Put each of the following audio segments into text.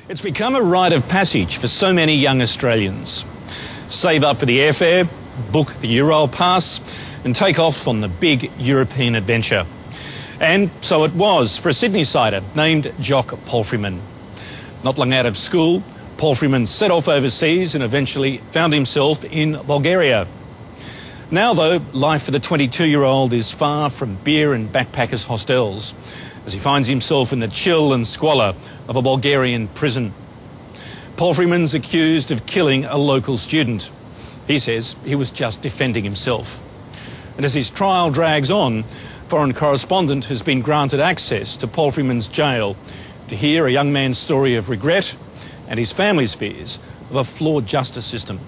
It's become a rite of passage for so many young Australians. Save up for the airfare, book the Euro pass and take off on the big European adventure. And so it was for a Sydney-sider named Jock Palfreyman. Not long out of school, Palfreyman set off overseas and eventually found himself in Bulgaria. Now, though, life for the 22-year-old is far from beer and backpackers' hostels, as he finds himself in the chill and squalor of a Bulgarian prison. Palfreyman's accused of killing a local student. He says he was just defending himself. And as his trial drags on, foreign correspondent has been granted access to Palfreyman's jail to hear a young man's story of regret and his family's fears of a flawed justice system.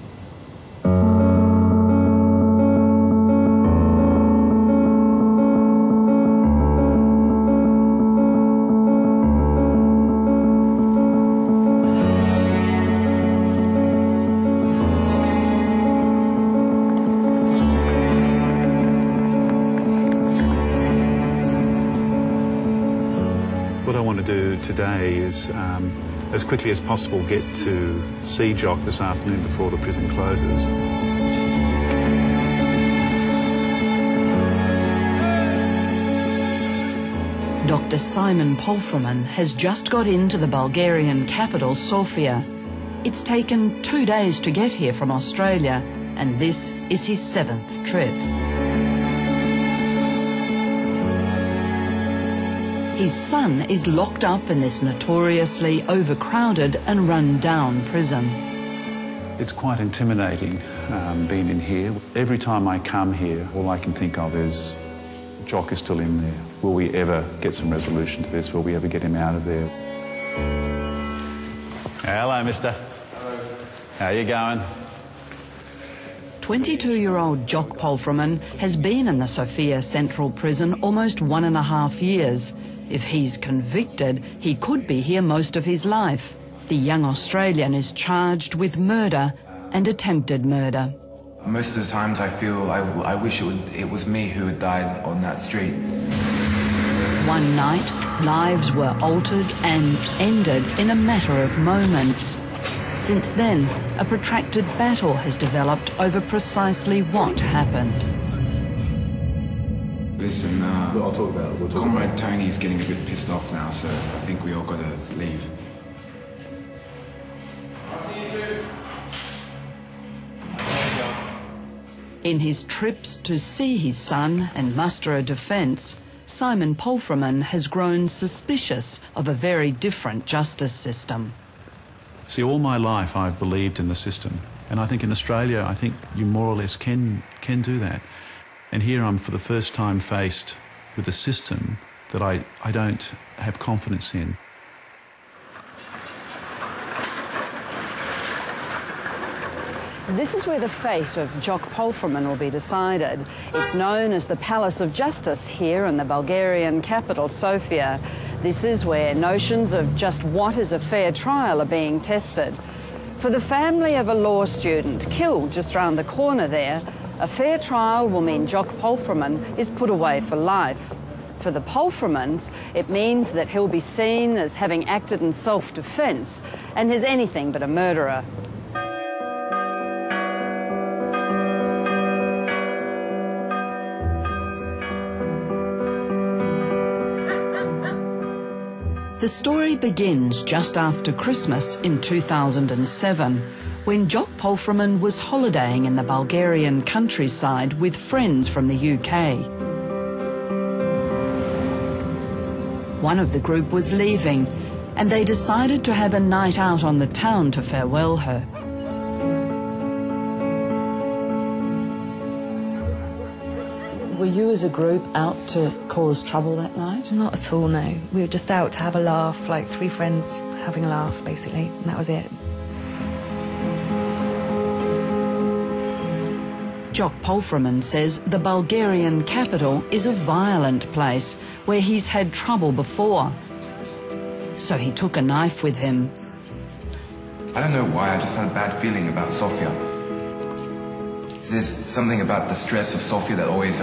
What I want to do today is, as quickly as possible, get to see Jock this afternoon before the prison closes. Dr. Simon Palfreyman has just got into the Bulgarian capital, Sofia. It's taken 2 days to get here from Australia, and this is his 7th trip. His son is locked up in this notoriously overcrowded and run-down prison. It's quite intimidating being in here. Every time I come here, all I can think of is Jock is still in there. Will we ever get some resolution to this? Will we ever get him out of there? Hello, mister. Hello. How you going? 22-year-old Jock Palfreyman has been in the Sofia Central Prison almost 1.5 years. If he's convicted, he could be here most of his life. The young Australian is charged with murder and attempted murder. Most of the times I feel I wish it was me who had died on that street. One night, lives were altered and ended in a matter of moments. Since then, a protracted battle has developed over precisely what happened. Listen, I'll talk about it. Comrade Tony's getting a bit pissed off now, so I think we all got to leave. I'll see you soon. In his trips to see his son and muster a defence, Simon Palfreyman has grown suspicious of a very different justice system. See, all my life I've believed in the system, and I think in Australia, I think you more or less can do that. And here I'm for the first time faced with a system that I don't have confidence in. This is where the fate of Jock Palfreyman will be decided. It's known as the Palace of Justice here in the Bulgarian capital, Sofia. This is where notions of just what is a fair trial are being tested. For the family of a law student killed just round the corner there, a fair trial will mean Jock Palfreyman is put away for life. For the Palfreymans, it means that he'll be seen as having acted in self-defence and is anything but a murderer. The story begins just after Christmas in 2007, when Jock Palfreyman was holidaying in the Bulgarian countryside with friends from the UK. One of the group was leaving, and they decided to have a night out on the town to farewell her. Were you as a group out to cause trouble that night? Not at all, no. We were just out to have a laugh, like 3 friends having a laugh, basically, and that was it. Jock Palfreyman says the Bulgarian capital is a violent place where he's had trouble before. So he took a knife with him. I don't know why, I just had a bad feeling about Sofia. There's something about the stress of Sofia that always,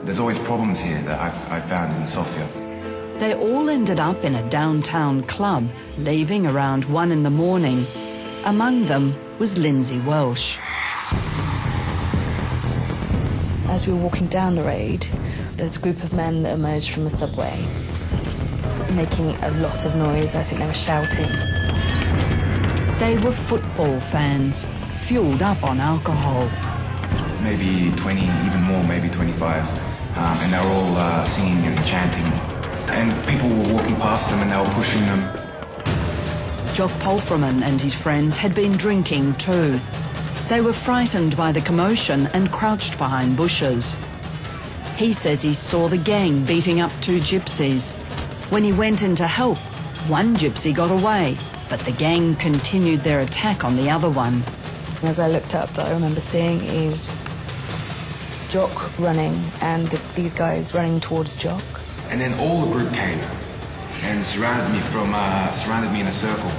there's always problems here that I found in Sofia. They all ended up in a downtown club, leaving around 1 in the morning. Among them was Lindsay Welsh. As we were walking down the road, there's a group of men that emerged from the subway, making a lot of noise. I think they were shouting. They were football fans, fueled up on alcohol. Maybe 20, even more, maybe 25. And they were all singing and chanting. And people were walking past them and they were pushing them. Jock Polframan and his friends had been drinking too. They were frightened by the commotion and crouched behind bushes. He says he saw the gang beating up 2 gypsies. When he went in to help, one gypsy got away, but the gang continued their attack on the other one. As I looked up, what I remember seeing is Jock running and these guys running towards Jock. And then all the group came and surrounded me in a circle.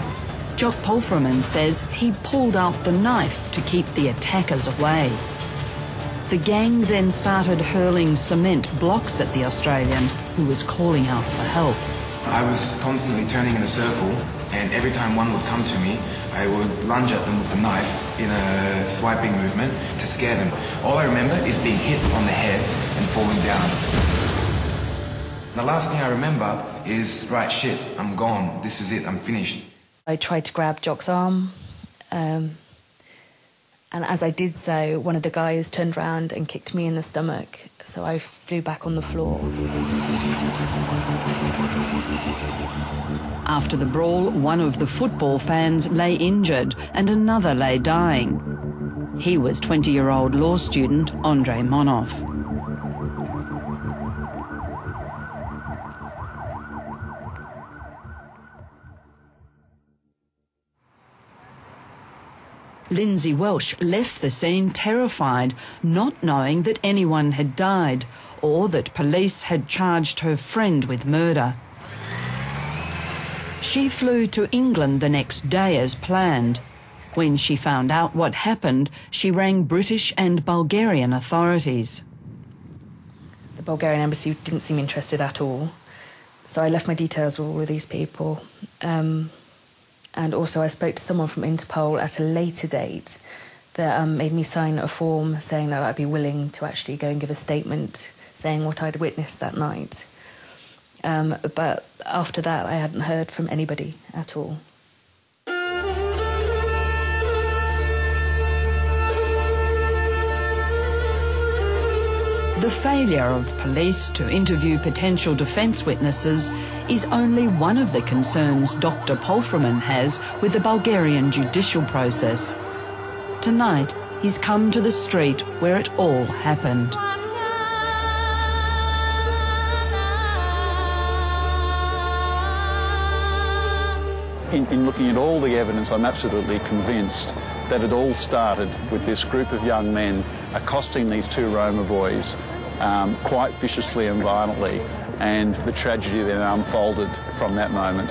Jock Polframan says he pulled out the knife to keep the attackers away. The gang then started hurling cement blocks at the Australian, who was calling out for help. I was constantly turning in a circle, and every time one would come to me, I would lunge at them with the knife in a swiping movement to scare them. All I remember is being hit on the head and falling down. And the last thing I remember is, right, shit, I'm gone. This is it, I'm finished. I tried to grab Jock's arm, and as I did so, one of the guys turned round and kicked me in the stomach, so I flew back on the floor. After the brawl, one of the football fans lay injured and another lay dying. He was 20-year-old law student Andrei Monov. Lindsay Welsh left the scene terrified, not knowing that anyone had died or that police had charged her friend with murder. She flew to England the next day as planned. When she found out what happened, she rang British and Bulgarian authorities. The Bulgarian embassy didn't seem interested at all, so I left my details with all of these people. And also I spoke to someone from Interpol at a later date that made me sign a form saying that I'd be willing to actually go and give a statement saying what I'd witnessed that night. But after that, I hadn't heard from anybody at all. The failure of police to interview potential defence witnesses is only one of the concerns Dr. Polframan has with the Bulgarian judicial process. Tonight, he's come to the street where it all happened. In looking at all the evidence, I'm absolutely convinced that it all started with this group of young men accosting these 2 Roma boys quite viciously and violently, and the tragedy then unfolded from that moment.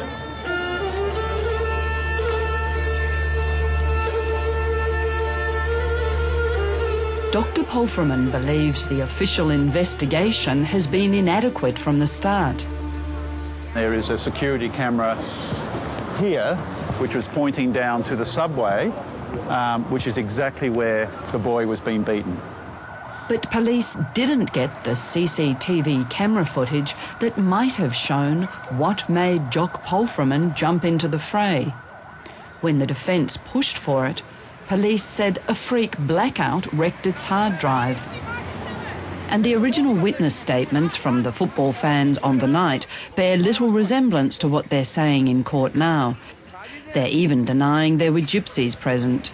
Dr. Polframan believes the official investigation has been inadequate from the start. There is a security camera here, which was pointing down to the subway, which is exactly where the boy was being beaten. But police didn't get the CCTV camera footage that might have shown what made Jock Polframan jump into the fray. When the defence pushed for it, police said a freak blackout wrecked its hard drive. And the original witness statements from the football fans on the night bear little resemblance to what they're saying in court now. They're even denying there were gypsies present.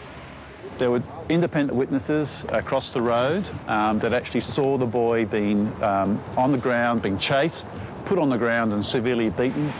There were independent witnesses across the road that actually saw the boy being on the ground, being chased, put on the ground and severely beaten.